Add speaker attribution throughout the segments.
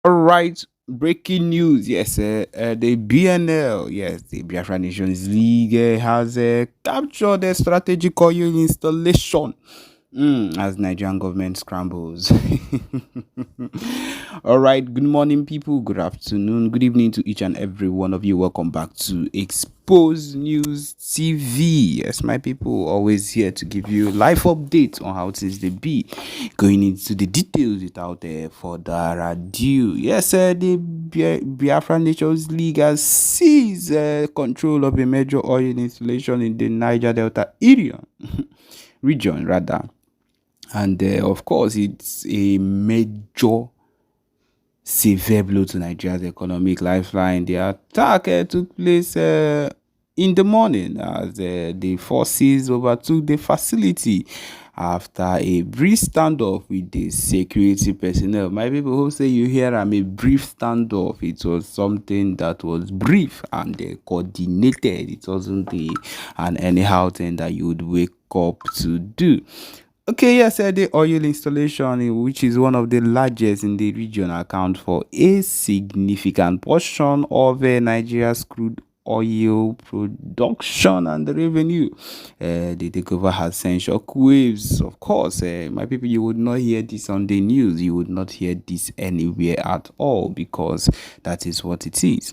Speaker 1: All right, breaking news. Yes, the BNL, yes, the Biafra Nations League has captured a strategic oil installation as Nigerian government scrambles. All right, good morning, people. Good afternoon, good evening to each and every one of you. Welcome back to Expose News TV. Yes, my people, always here to give you live updates on how things they be. Going into the details without further ado. Yes, the Biafra Nations League has seized control of a major oil installation in the Niger Delta area region rather, and of course it's a major severe blow to Nigeria's economic lifeline. The attack took place in the morning as the forces overtook the facility after a brief standoff with the security personnel. My people who say you hear I'm a brief standoff, it was something that was brief and coordinated. It wasn't an anyhow thing that you would wake up to do. Okay, yes, the oil installation, which is one of the largest in the region, account for a significant portion of Nigeria's crude oil production and the revenue. The takeover has sent shockwaves. Of course, my people, you would not hear this on the news. You would not hear this anywhere at all because that is what it is.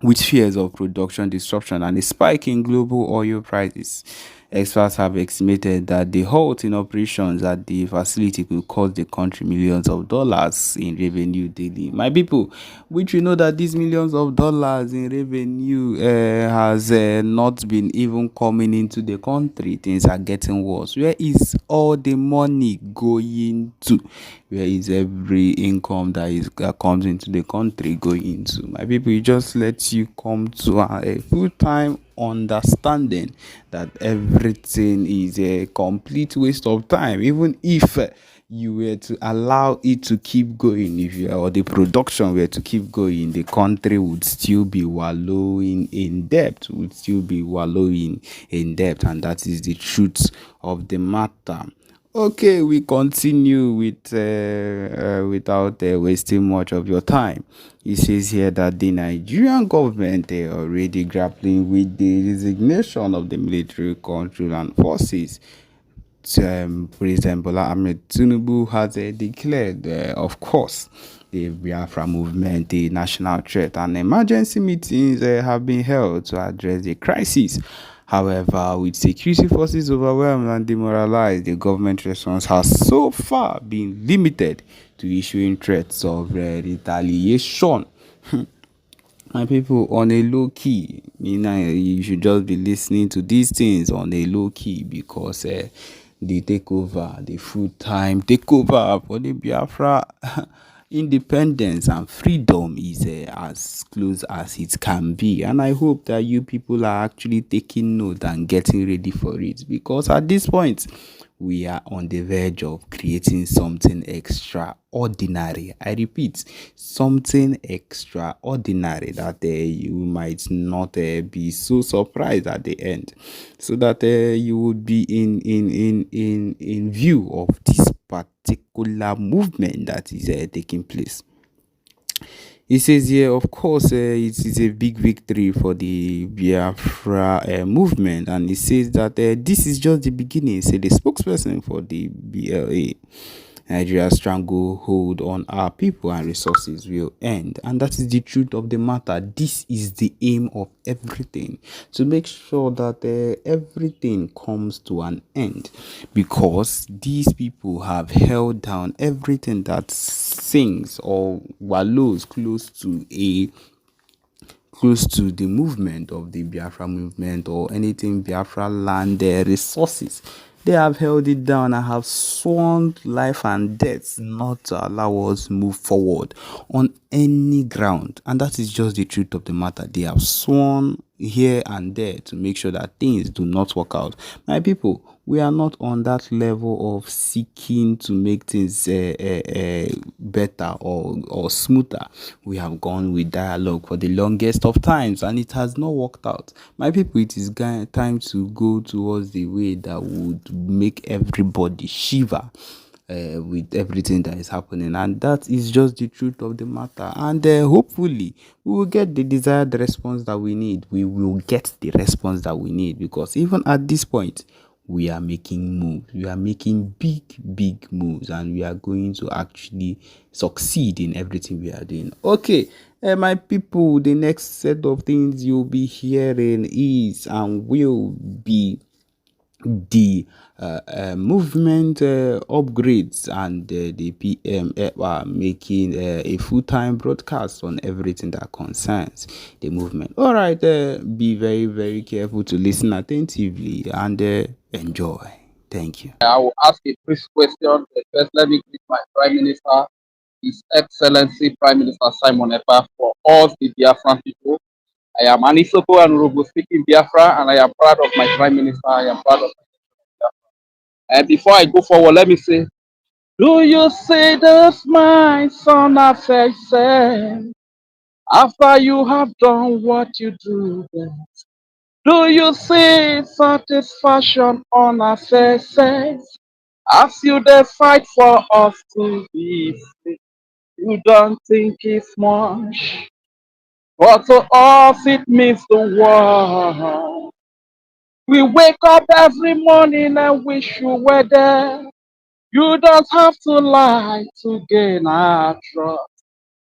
Speaker 1: With fears of production disruption and a spike in global oil prices, experts have estimated that the halt in operations at the facility could cost the country millions of dollars in revenue daily. My people, which we know that these millions of dollars in revenue has not been even coming into the country. Things are getting worse. Where is all the money going to? Where is every income that comes into the country going into? My people, it just lets you come to a full-time understanding that everything is a complete waste of time, even if you were to allow it to keep going, if you or the production were to keep going, the country would still be wallowing in debt, and that is the truth of the matter. Okay, we continue with without wasting much of your time. It says here that the Nigerian government already grappling with the resignation of the military control and forces. President Bola Ahmed Tinubu has declared, of course, the Biafra movement a national threat, and emergency meetings have been held to address the crisis. However, with security forces overwhelmed and demoralized, the government response has so far been limited to issuing threats of retaliation. My people, on a low key, you should just be listening to these things on a low key because the takeover, the full time takeover for the Biafra independence and freedom is as close as it can be. And I hope that you people are actually taking note and getting ready for it, because at this point, we are on the verge of creating something extraordinary. I repeat, something extraordinary that you might not be so surprised at the end, so that you would be in view of this particular movement that is taking place. He says here, of course, it is a big victory for the Biafra movement, and he says that this is just the beginning. Say the spokesperson for the BLA. Nigeria's stranglehold on our people and resources will end. And that is the truth of the matter. This is the aim of everything, to make sure that everything comes to an end, because these people have held down everything that sings or wallows close to the movement of the Biafra movement or anything Biafra land resources. They have held it down and have sworn life and death not to allow us move forward on any ground. And that is just the truth of the matter. They have sworn here and there to make sure that things do not work out. My people, we are not on that level of seeking to make things better or smoother. We have gone with dialogue for the longest of times and it has not worked out. My people, it is time to go towards the way that would make everybody shiver with everything that is happening, and that is just the truth of the matter. And hopefully we will get the desired response that we need. We will get the response that we need, because even at this point we are making moves. We are making big moves, and we are going to actually succeed in everything we are doing. Okay, my people, the next set of things you'll be hearing is and will be the movement upgrades, and the PM are making a full-time broadcast on everything that concerns the movement. All right, be very careful to listen attentively and enjoy. Thank you.
Speaker 2: I will ask a brief question. First, let me greet my Prime Minister, His Excellency Prime Minister Simon Ekpa, for all the Biafran people. I am an Isoko and Urobo speaking Biafra, and I am proud of my Prime Minister. I am proud of my Biafra. And before I go forward, let me say, do you see this, my son, affection? After you have done what you do, do you see satisfaction on our faces? As you dey fight for us to be free, you don't think it's much, but to us it means the world. We wake up every morning and wish you were there. You don't have to lie to gain our trust.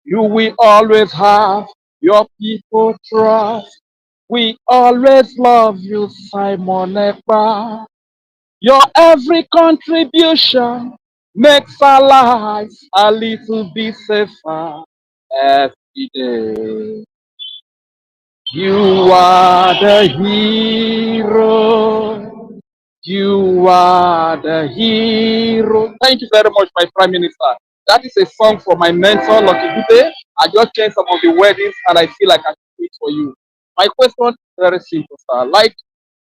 Speaker 2: You will always have your people trust. We always love you, Simon Ekpa. Your every contribution makes our lives a little bit safer every day. You are the hero. You are the hero. Thank you very much, my Prime Minister. That is a song for my mentor, Lucky Dube. I just changed some of the weddings and I feel like I should do it for you. My question is very simple, sir. Like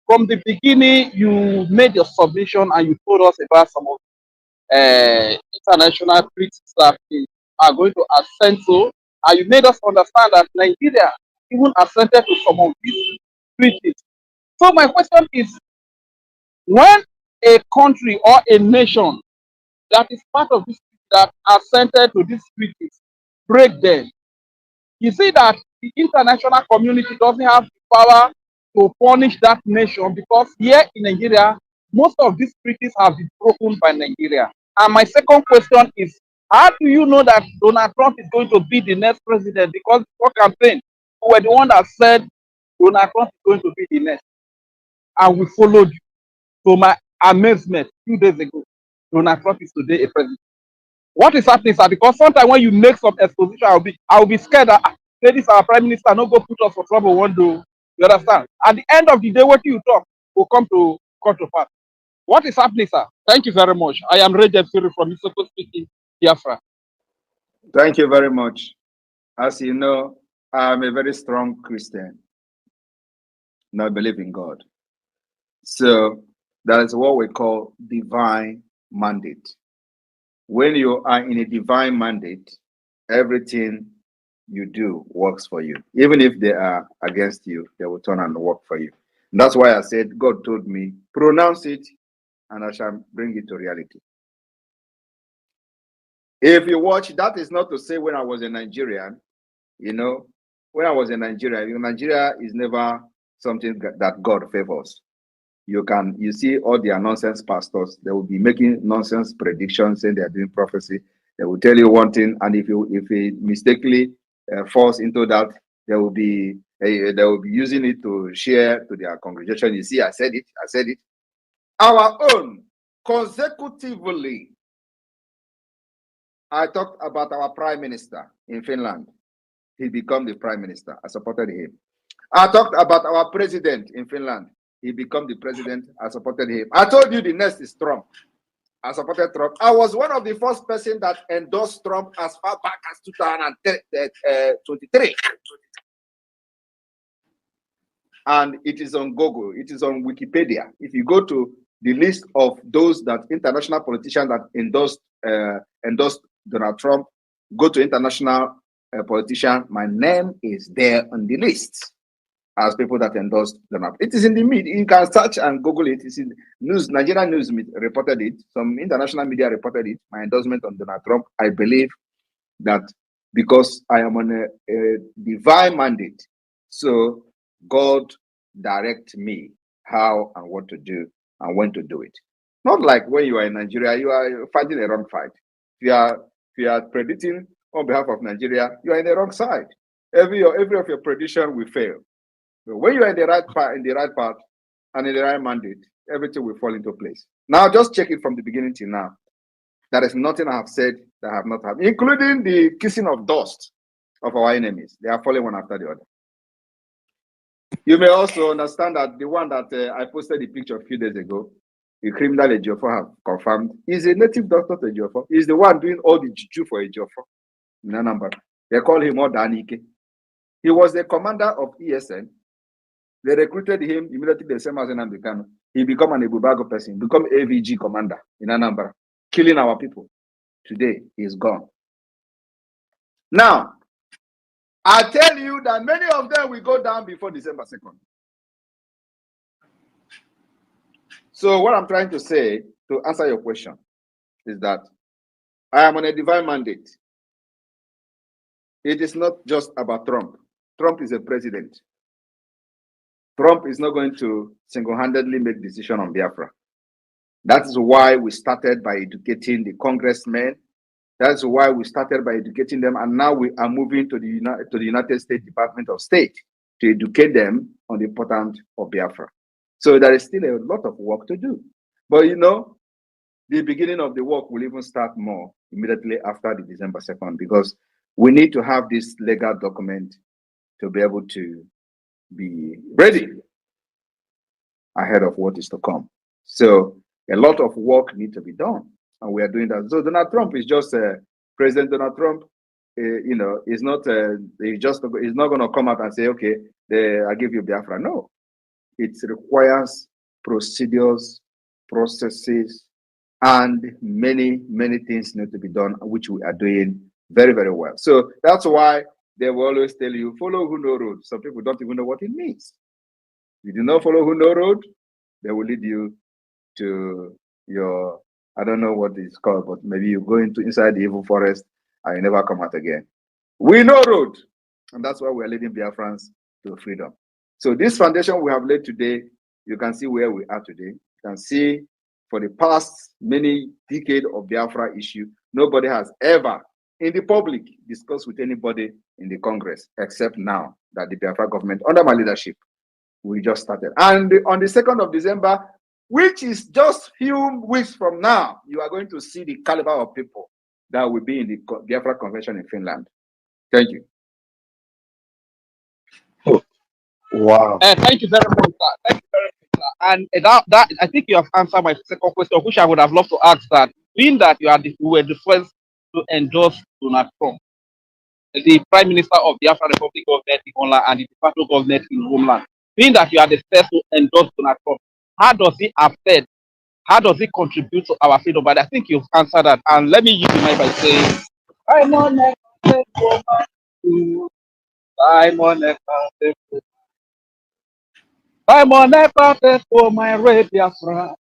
Speaker 2: from the beginning, you made your submission and you told us about some of international treaties that we are going to assent to, and you made us understand that Nigeria even assented to some of these treaties. So my question is, when a country or a nation that is part of this that assented to these treaties break them, you see that the international community doesn't have the power to punish that nation, because here in Nigeria, most of these treaties have been broken by Nigeria. And my second question is, how do you know that Donald Trump is going to be the next president? Because before campaign, we were the one that said Donald Trump is going to be the next, and we followed you. To my amazement, 2 days ago, Donald Trump is today a president. What is happening, sir? Because sometimes when you make some exposition, I'll be scared that say this our prime minister no go put us for trouble one day. You understand? At the end of the day, what you talk will come to pass. What is happening, sir? Thank you very much. I am Rajab Siri from Isoko speaking, Biafra.
Speaker 3: Thank you very much. As you know, I'm a very strong Christian. And I believe in God. So that is what we call divine mandate. When you are in a divine mandate, everything you do works for you. Even if they are against you, they will turn and work for you. And that's why I said, God told me, pronounce it, and I shall bring it to reality. If you watch, that is not to say when I was a Nigerian, when I was in Nigeria, Nigeria is never something that God favors. You see all their nonsense pastors, they will be making nonsense predictions saying they are doing prophecy. They will tell you one thing, and if it mistakenly falls into that, they will be using it to share to their congregation. You see, I said it. Our own, consecutively, I talked about our prime minister in Finland. He became the prime minister. I supported him. I talked about our president in Finland. He became the president. I supported him. I told you the next is Trump. I supported Trump. I was one of the first person that endorsed Trump as far back as 2023. And it is on Google. It is on Wikipedia. If you go to the list of those that international politicians that endorsed Donald Trump, go to international politician. My name is there on the list. as people that endorsed Donald. It is in the media. You can search and Google it. It's in news. Nigerian news reported it. Some international media reported it. My endorsement on Donald Trump. I believe that because I am on a divine mandate, so God direct me how and what to do and when to do it. Not like when you are in Nigeria, you are fighting a wrong fight. If you are predicting on behalf of Nigeria, you are in the wrong side. Every of your prediction will fail. So when you are in the right path, and in the right mandate, everything will fall into place. Now, just check it from the beginning till now. There is nothing I have said that I have not had, including the kissing of dust of our enemies. They are falling one after the other. You may also understand that the one that I posted the picture a few days ago, the criminal Ejiofor have confirmed, is a native doctor to Ejiofor. He's the one doing all the juju for Ejiofor in Anambra. They call him Odanike. He was the commander of ESN. They recruited him immediately the same as in Ambikano. He became an Ebubago person, become AVG commander in Anambra, killing our people. Today, he's gone. Now, I tell you that many of them will go down before December 2nd. So what I'm trying to say, to answer your question, is that I am on a divine mandate. It is not just about Trump. Trump is a president. Trump is not going to single-handedly make decision on Biafra. That is why we started by educating the congressmen. That's why we started by educating them, and now we are moving to the United States Department of State to educate them on the importance of Biafra. So there is still a lot of work to do. But you know, the beginning of the work will even start more immediately after the December 2nd, because we need to have this legal document to be able to be ready ahead of what is to come. So a lot of work needs to be done, and we are doing that. So Donald Trump is just President Donald Trump. You know, is not he's not going to come out and say, okay, I give you Biafra. No, it requires procedures, processes, and many things need to be done, which we are doing very, very well. So that's why they will always tell you, follow who know road. Some people don't even know what it means. If you do not follow who know road, they will lead you to your, I don't know what it's called, but maybe you go inside the evil forest and you never come out again. We know road, and that's why we are leading Biafrans to freedom. So this foundation we have laid today, you can see where we are today. You can see for the past many decades of Biafra issue, nobody has ever in the public discussed with anybody in the Congress, except now that the Biafra government, under my leadership, we just started. And on the 2nd of December, which is just few weeks from now, you are going to see the caliber of people that will be in the Biafra Convention in Finland. Thank you.
Speaker 4: Wow.
Speaker 2: Thank you very much, sir. Thank you very much, sir. And that I think you have answered my second question, which I would have loved to ask that. Being that you were the first to endorse Donald Trump, the Prime Minister of the Biafra Republic government in Homeland and the de facto government in Homeland, being that you are the first to endorse Donald Trump, how does it affect? How does it contribute to our freedom? But I think you've answered that. And let me use the mic by saying, I'm on a I'm on a contest for my Biafra.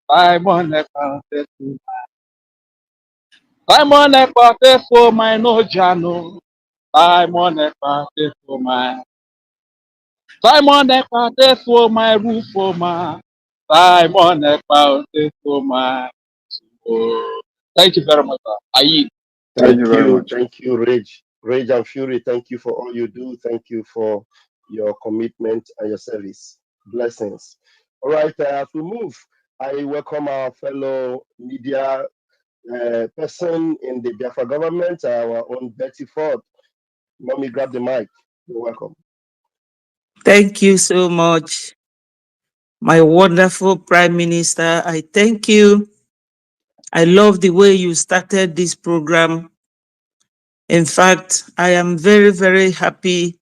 Speaker 2: I'm on a contest I'm on a contest for my Nojano. I'm on a contest for my Simon a contest for my Rufoma. Simon a contest for my Thank you very much, sir.
Speaker 3: Thank you very much.
Speaker 4: Thank you, Rage and Fury. Thank you for all you do. Thank you for your commitment and your service. Blessings. All right, as we move, I welcome our fellow media person in the Biafra government, our own Betty Ford. Mommy, grab the mic. You're welcome.
Speaker 5: Thank you so much, my wonderful Prime Minister. I thank you. I love the way you started this program. In fact, I am very, very happy.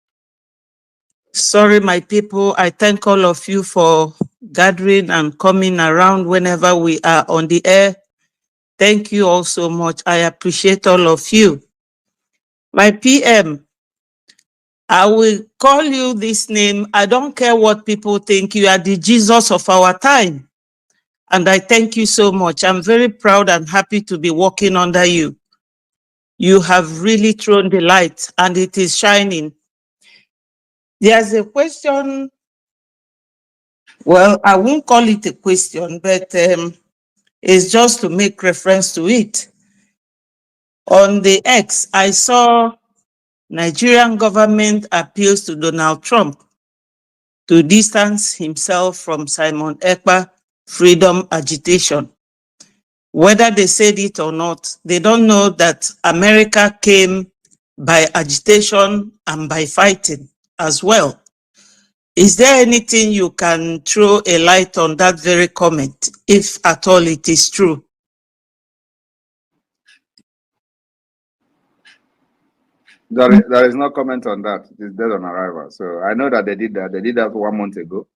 Speaker 5: Sorry, my people. I thank all of you for gathering and coming around whenever we are on the air. Thank you all so much. I appreciate all of you. My PM, I will call you this name. I don't care what people think. You are the Jesus of our time. And I thank you so much. I'm very proud and happy to be working under you. You have really thrown the light and it is shining. There's a question. Well, I won't call it a question, but it's just to make reference to it. On the X, I saw Nigerian government appeals to Donald Trump to distance himself from Simon Ekpa freedom agitation. Whether they said it or not, they don't know that America came by agitation and by fighting as well. Is there anything you can throw a light on that very comment, if at all it is true?
Speaker 3: There is no comment on that. It is dead on arrival. So I know that they did that. They did that 1 month ago.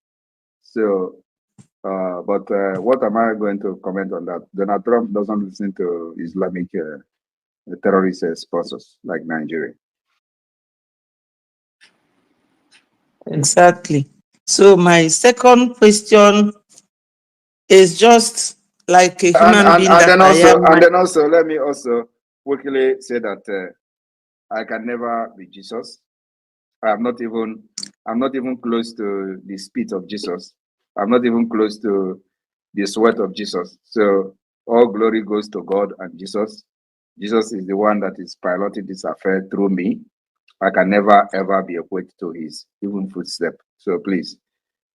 Speaker 3: So, but what am I going to comment on that? Donald Trump doesn't listen to Islamic terrorist sponsors like Nigeria.
Speaker 5: Exactly. So my second question is just like a human being that I am.
Speaker 3: And then also, let me also quickly say that I can never be Jesus. I'm not even close to the spit of Jesus. I'm not even close to the sweat of Jesus. So all glory goes to God and Jesus. Jesus is the one that is piloting this affair through me. I can never ever be equated to his even footstep. So please,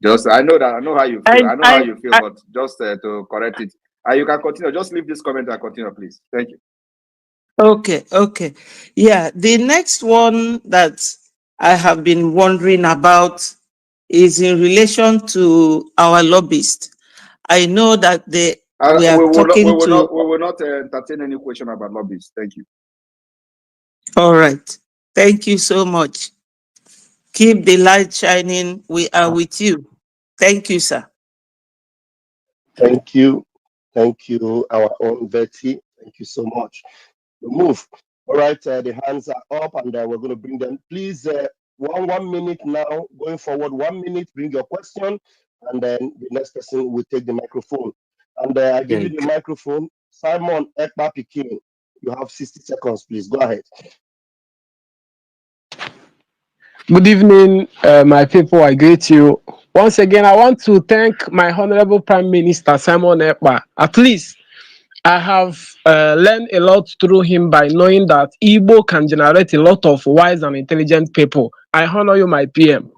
Speaker 3: just I know how you feel. I know how you feel, but just to correct it, you can continue. Just leave this comment and continue, please. Thank you.
Speaker 5: Okay. Yeah, the next one that I have been wondering about is in relation to our lobbyist. I know that we
Speaker 3: will not entertain any question about lobbyists. Thank you.
Speaker 5: All right. Thank you so much. Keep the light shining. We are with you. Thank you, sir.
Speaker 4: Thank you. Thank you, our own Betty. Thank you so much. Move. All right, the hands are up and we're going to bring them. Please, 1 minute now, going forward, 1 minute, bring your question, and then the next person will take the microphone. And I give you the microphone. Simon Ekpa Pikin, you have 60 seconds, please. Go ahead.
Speaker 6: Good evening, my people. I greet you. Once again, I want to thank my Honorable Prime Minister, Simon Ekpa. At least I have learned a lot through him by knowing that Igbo can generate a lot of wise and intelligent people. I honor you, my PM.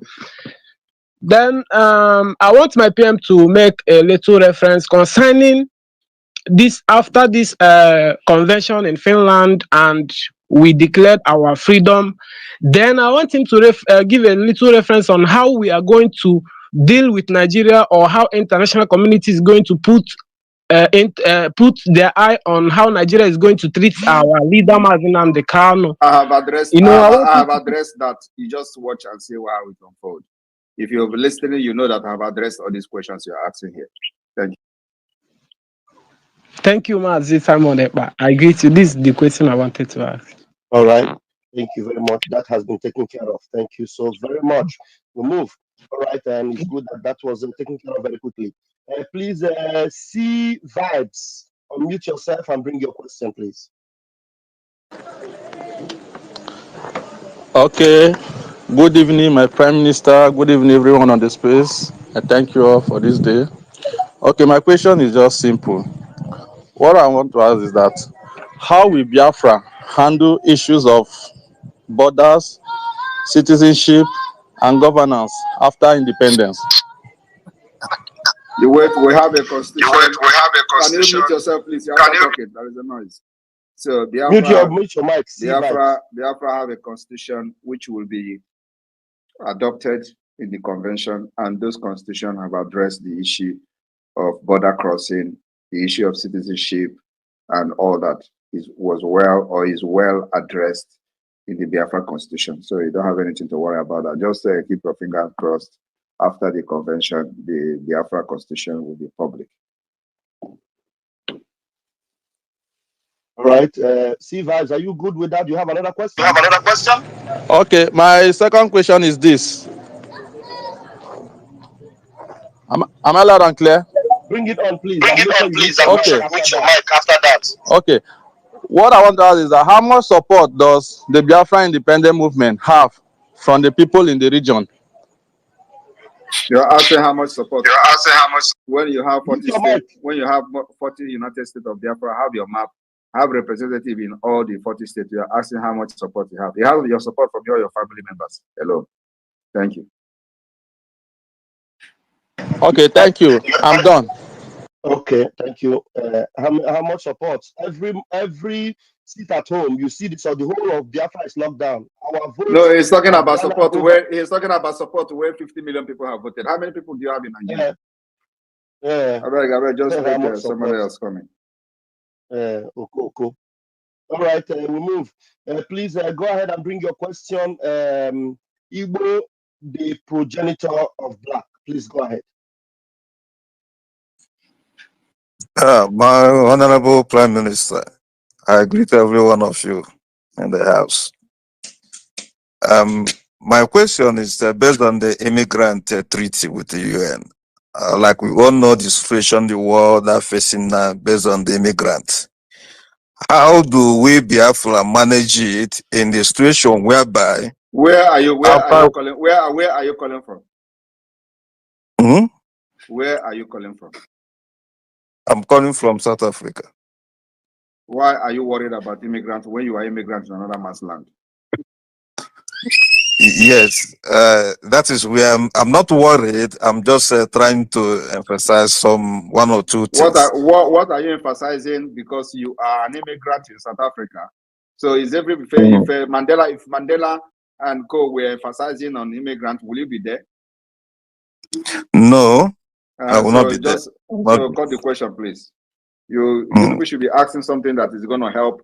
Speaker 6: Then I want my PM to make a little reference concerning this after this convention in Finland and we declared our freedom. Then I want him to give a little reference on how we are going to deal with Nigeria, or how international community is going to put their eye on how Nigeria is going to treat our leader, Mazi Nnamdi Kanu.
Speaker 3: I have addressed. I have addressed that. You just watch and see how it unfolds. If you're listening, you know that I have addressed all these questions you're asking here. Thank you.
Speaker 6: Thank you, Mazi Simon Ekpa. I greet you. This is the question I wanted to ask.
Speaker 4: All right. Thank you very much. That has been taken care of. Thank you so very much. We'll move. All right. And it's good that was taken care of very quickly. Please, see Vibes. Unmute yourself and bring your question, please.
Speaker 7: Okay. Good evening, my Prime Minister. Good evening, everyone on the space. I thank you all for this day. Okay, my question is just simple. What I want to ask is that how will Biafra handle issues of borders, citizenship, and governance after independence?
Speaker 3: We have a constitution. Can you mute yourself, please? You have to there is a noise. So Biafra,
Speaker 4: mute your mic.
Speaker 3: Biafra have a constitution which will be adopted in the convention, and those constitutions have addressed the issue of border crossing, the issue of citizenship, and all that is well addressed in the Biafra constitution. So you don't have anything to worry about that. Just keep your fingers crossed. After the convention, the Biafra constitution will be public.
Speaker 4: All right. See, Vibes, are you good with that? Do you have another question?
Speaker 7: Okay, my second question is this. Am I loud and clear?
Speaker 4: Bring it on, please,
Speaker 8: Bring
Speaker 4: and
Speaker 8: it
Speaker 4: make sure
Speaker 8: on,
Speaker 4: you mute
Speaker 8: please,
Speaker 4: your
Speaker 8: and make
Speaker 4: mic
Speaker 8: sure
Speaker 7: Okay.
Speaker 8: you
Speaker 4: after
Speaker 8: mute your
Speaker 4: that.
Speaker 8: mic after that.
Speaker 7: Okay. What I want to ask is that how much support does the Biafra independent movement have from the people in the region?
Speaker 3: You're asking how much support.
Speaker 8: You're asking how much.
Speaker 3: When you have
Speaker 4: Mute
Speaker 3: 40
Speaker 4: your
Speaker 3: states,
Speaker 4: mic.
Speaker 3: when you have 40 United States of Biafra, have your map, have representative in all the 40 states. You are asking how much support you have. You have your support from your family members alone. Thank you.
Speaker 7: Okay, thank you. I'm done.
Speaker 4: Okay, thank you. How much support? Every seat at home, you see this, or the whole of Biafra is locked down. Our
Speaker 3: No,
Speaker 4: votes
Speaker 3: he's talking
Speaker 4: have
Speaker 3: about
Speaker 4: garnered
Speaker 3: support
Speaker 4: over.
Speaker 3: where he's talking about support where 50 million people have voted. How many people do you have in Nigeria?
Speaker 4: Yeah.
Speaker 3: I beg, just
Speaker 4: How
Speaker 3: make
Speaker 4: much
Speaker 3: somebody
Speaker 4: support?
Speaker 3: else coming.
Speaker 4: Cool. All right, we move. Please go ahead and bring your question. Igbo, the progenitor of black. Please go ahead.
Speaker 9: My Honorable Prime Minister, I greet every one of you in the House. My question is based on the immigrant treaty with the UN. Like we all know the situation the world are facing now based on the immigrants. How do we Biafra manage it in the situation whereby
Speaker 3: Where are you calling? Where are you calling from?
Speaker 9: Hmm?
Speaker 3: Where are you calling from?
Speaker 9: I'm calling from South Africa.
Speaker 3: Why are you worried about immigrants when you are immigrants in another man's land?
Speaker 9: Yes, that is where I'm not worried. I'm just trying to emphasize one or two things.
Speaker 3: What are you emphasizing? Because you are an immigrant in South Africa. So is if Mandela and co were emphasizing on immigrants, will you be there?
Speaker 9: No, I will not be there.
Speaker 3: So cut the question, please. You people should be asking something that is going to help,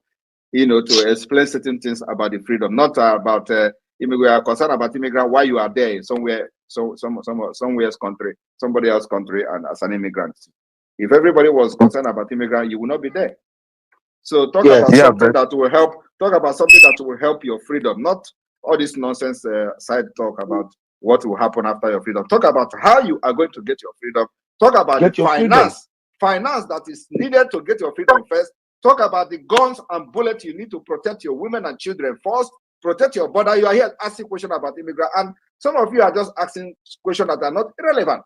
Speaker 3: to explain certain things about the freedom, not about immigrant. We are concerned about immigrant. Why you are there somewhere, somewhere's country, somebody else's country, and as an immigrant. If everybody was concerned about immigrant, you will not be there. So talk about something that will help. Talk about something that will help your freedom, not all this nonsense side talk about what will happen after your freedom. Talk about how you are going to get your freedom. Talk about the finance that is needed to get your freedom first. Talk about the guns and bullets you need to protect your women and children first. Protect your border. You are here asking questions about immigrants, and some of you are just asking questions that are not irrelevant.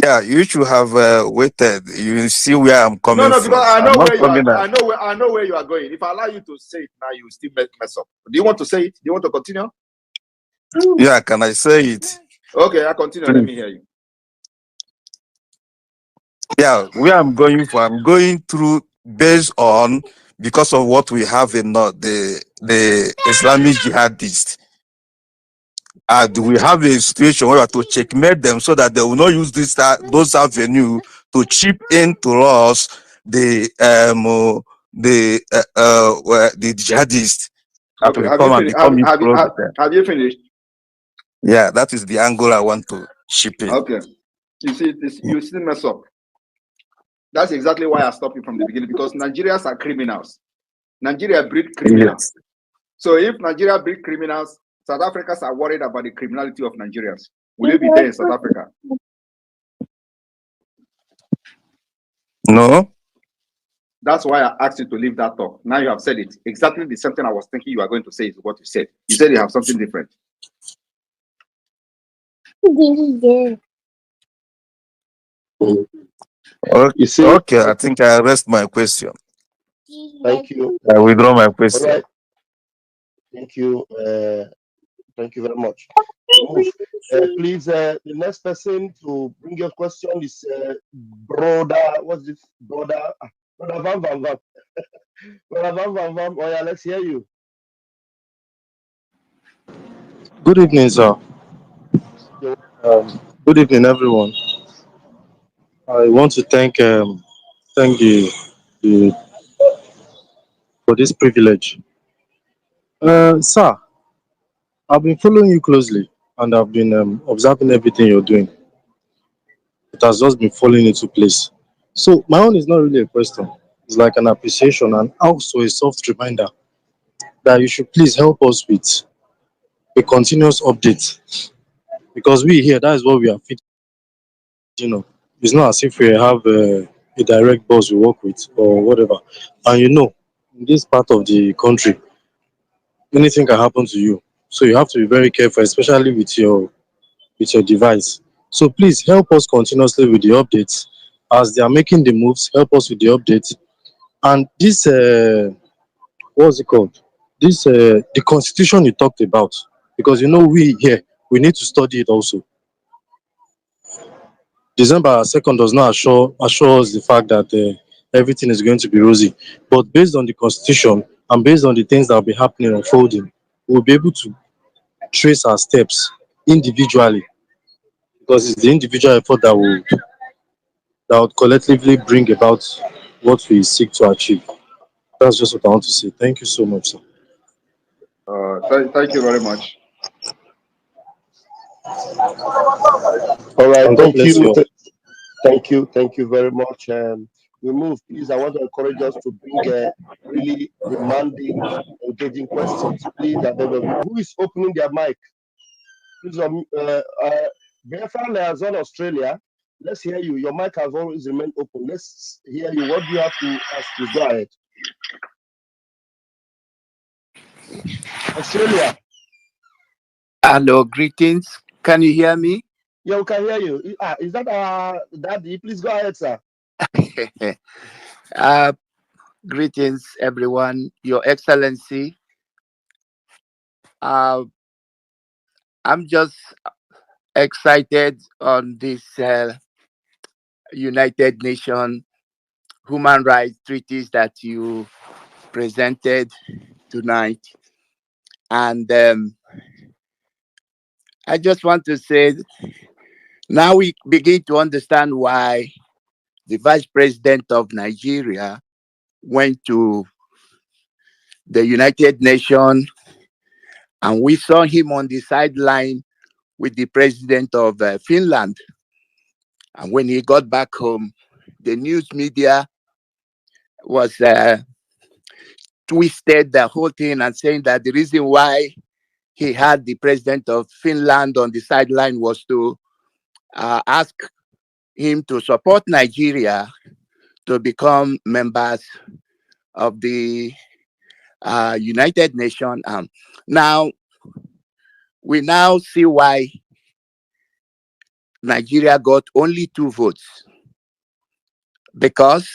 Speaker 9: Yeah, you should have waited. You see where I'm coming from.
Speaker 3: No, because I know where you are. I know where you are going. If I allow you to say it now, you will still mess up. Do you want to say it? Do you want to continue?
Speaker 9: Yeah, can I say it?
Speaker 3: Okay, I continue. Let me hear you.
Speaker 9: Yeah, where I'm going through based on because of what we have in the Islamic jihadists. Do we have a situation where we have to checkmate them so that they will not use those avenue to chip into us the jihadists that will come and become
Speaker 3: have you finished?
Speaker 9: Yeah, that is the angle I want to chip in.
Speaker 3: Okay. You see, you still mess up. That's exactly why I stopped you from the beginning, because Nigerians are criminals. Nigeria breed criminals. Yes. So if Nigeria breed criminals, South Africans are worried about the criminality of Nigerians. Will you be there in South Africa?
Speaker 9: No.
Speaker 3: That's why I asked you to leave that talk. Now you have said it. Exactly the same thing I was thinking you are going to say is what you said. You said you have something different.
Speaker 9: Okay, I think I rest my question.
Speaker 4: Thank you.
Speaker 9: I withdraw my question.
Speaker 4: All right. Thank you. Thank you very much. Please, the next person to bring your question is brother. What's this, brother? Brother Van Van Van. Brother Van Van Van. Oh yeah, let's hear you.
Speaker 10: Good evening, sir. Good evening, everyone. I want to thank the for this privilege. Sir, I've been following you closely and I've been observing everything you're doing. It has just been falling into place. So my own is not really a question. It's like an appreciation and also a soft reminder that you should please help us with a continuous update, because we here, that is what we are feeding on. It's not as if we have a direct boss we work with or whatever. And in this part of the country, anything can happen to you. So you have to be very careful, especially with your device. So please help us continuously with the updates. As they are making the moves, help us with the updates. And this what's it called? This the constitution you talked about, because we here, we need to study it also. December 2nd does not assure us the fact that everything is going to be rosy. But based on the constitution and based on the things that will be happening, unfolding, we'll be able to trace our steps individually, because it's the individual effort that would collectively bring about what we seek to achieve. That's just what I want to say. Thank you so much, sir.
Speaker 3: Thank you very much.
Speaker 4: All right,
Speaker 10: And God bless you all.
Speaker 4: thank you very much. We move, please. I want to encourage us to bring really demanding, engaging questions, please. I beg of you. Who is opening their mic? Please, Biafra Liaison Australia. Let's hear you. Your mic has always remained open. Let's hear you. What do you have to ask? Please go ahead. Australia.
Speaker 8: Hello, greetings. Can you hear me?
Speaker 4: Yeah, we can hear you. Is that Daddy? Please go ahead, sir.
Speaker 8: Greetings, everyone. Your Excellency. I'm just excited on this United Nations human rights treaties that you presented tonight. And I just want to say, now we begin to understand why the Vice President of Nigeria went to the United Nations, and we saw him on the sideline with the President of Finland. And when he got back home, the news media was twisted the whole thing and saying that the reason why he had the President of Finland on the sideline was to ask him to support Nigeria to become members of the United Nations. Now, we now see why Nigeria got only 2 votes, because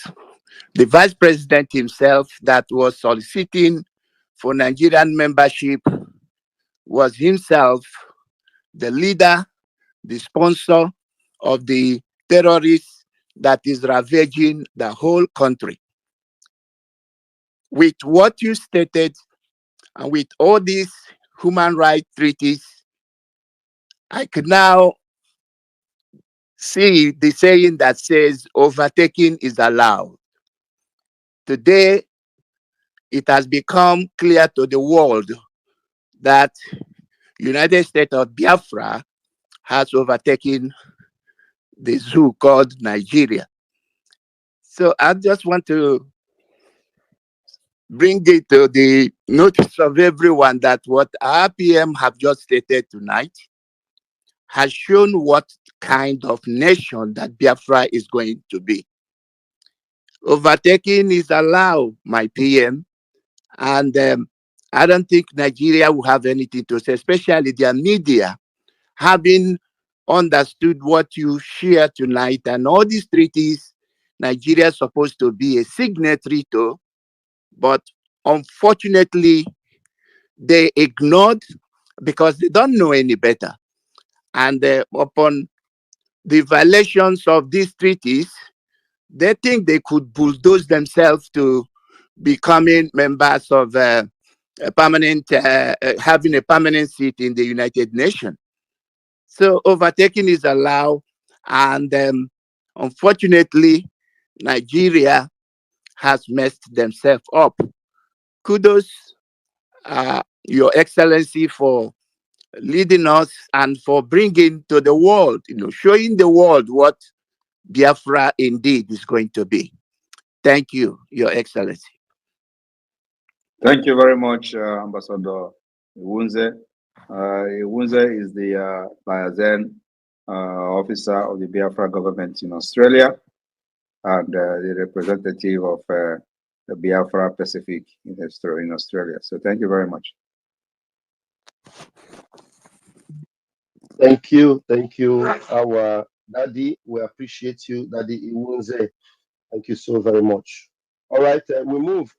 Speaker 8: the Vice President himself that was soliciting for Nigerian membership was himself the leader, the sponsor of the terrorists that is ravaging the whole country. With what you stated and with all these human rights treaties, I could now see the saying that says overtaking is allowed. Today, it has become clear to the world that United States of Biafra has overtaken the zoo called Nigeria. So I just want to bring it to the notice of everyone that what RPM have just stated tonight has shown what kind of nation that Biafra is going to be. Overtaking is allowed, my PM, and I don't think Nigeria will have anything to say, especially their media, having understood what you share tonight and all these treaties Nigeria is supposed to be a signatory to, but unfortunately, they ignored because they don't know any better. And upon the violations of these treaties, they think they could bulldoze themselves to becoming members of a permanent, having a permanent seat in the United Nations. So overtaking is allowed, and unfortunately, Nigeria has messed themselves up. Kudos, Your Excellency, for leading us and for bringing to the world, showing the world what Biafra indeed is going to be. Thank you, Your Excellency.
Speaker 3: Thank you very much, Ambassador Iwunze. Iwunze is the liaison officer of the Biafra government in Australia and the representative of the Biafra Pacific in Australia. So thank you very much.
Speaker 4: Thank you, our daddy. We appreciate you, Daddy Iwunze. Thank you so very much. All right, we move.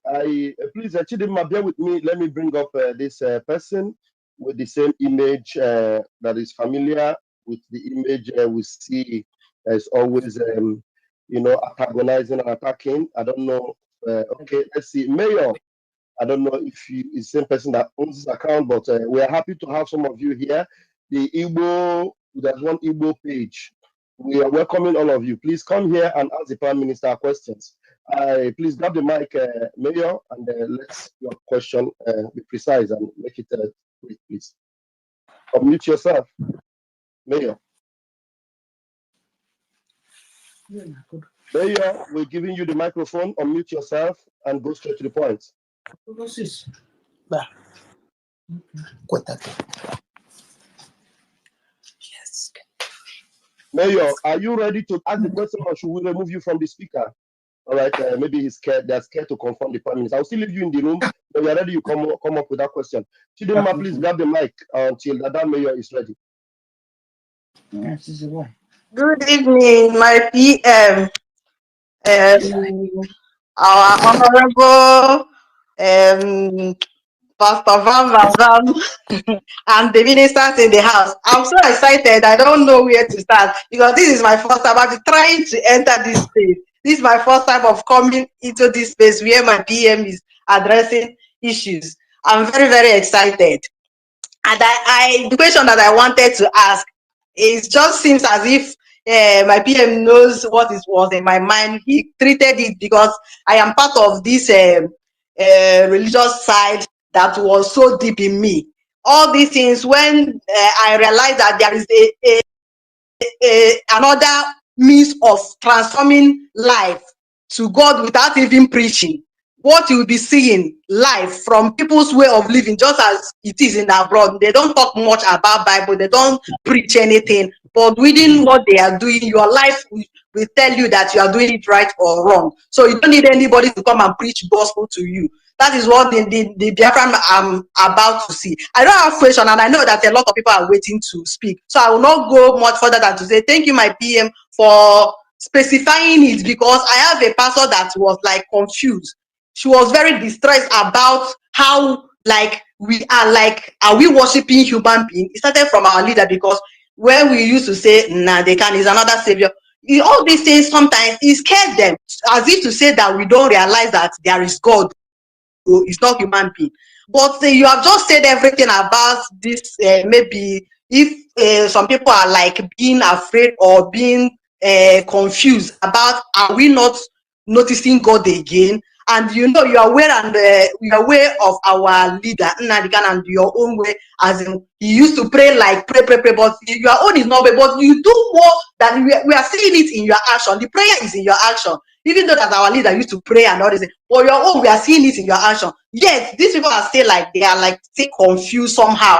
Speaker 4: Please, Chidinma, bear with me. Let me bring up this person with the same image that is familiar with the image we see as always, antagonizing and attacking. I don't know. Okay, let's see. Mayor, I don't know if you is the same person that owns this account, but we are happy to have some of you here. The Igbo, there's one Igbo page. We are welcoming all of you. Please come here and ask the Prime Minister questions. Please grab the mic, Mayor, and let your question be precise and make it quick, please. Unmute yourself, Mayor. Mayor, we're giving you the microphone. Unmute yourself and go straight to the point. Yes. Mayor, are you ready to ask the question, or should we remove you from the speaker? All right, maybe he's scared. They're scared to confront the Prime Minister. I'll still leave you in the room. When you're ready, you come up with that question. Chidinma, please grab the mic until that Mayor is ready.
Speaker 11: Good evening, my PM. Our honorable Pastor Van and the ministers in the house. I'm so excited. I don't know where to start because this is my first time. I've been trying to enter this space. This is my first time of coming into this space where my PM is addressing issues. I'm very, very excited. And the question that I wanted to ask, it just seems as if my PM knows what was in my mind. He treated it because I am part of this religious side that was so deep in me. All these things, when I realized that there is another means of transforming life to God without even preaching, what you'll be seeing live from people's way of living, just as it is in abroad. They don't talk much about Bible, they don't preach anything, but within what they are doing, your life will tell you that you are doing it right or wrong. So you don't need anybody to come and preach gospel to you. That is what the Biafran I'm about to see. I don't have question, and I know that a lot of people are waiting to speak. So I will not go much further than to say thank you, my PM, for specifying it, because I have a pastor that was like confused. She was very distressed about how are we worshiping human beings? It started from our leader, because when we used to say, nah, they can, is another savior. All these things sometimes it scared them, as if to say that we don't realize that there is God. It's not human being. But you have just said everything about this. Maybe if some people are like being afraid or being confused about, are we not noticing God again? And you know, you are aware, and you are aware of our leader Nnamdi Kanu, and your own way, as in he used to pray like pray, but your own is not, but you do more than we are seeing it in your action. The prayer is in your action. Even though that our leader used to pray and all this, but your own, we are seeing it in your action. Yet these people are still like, they are like still confused somehow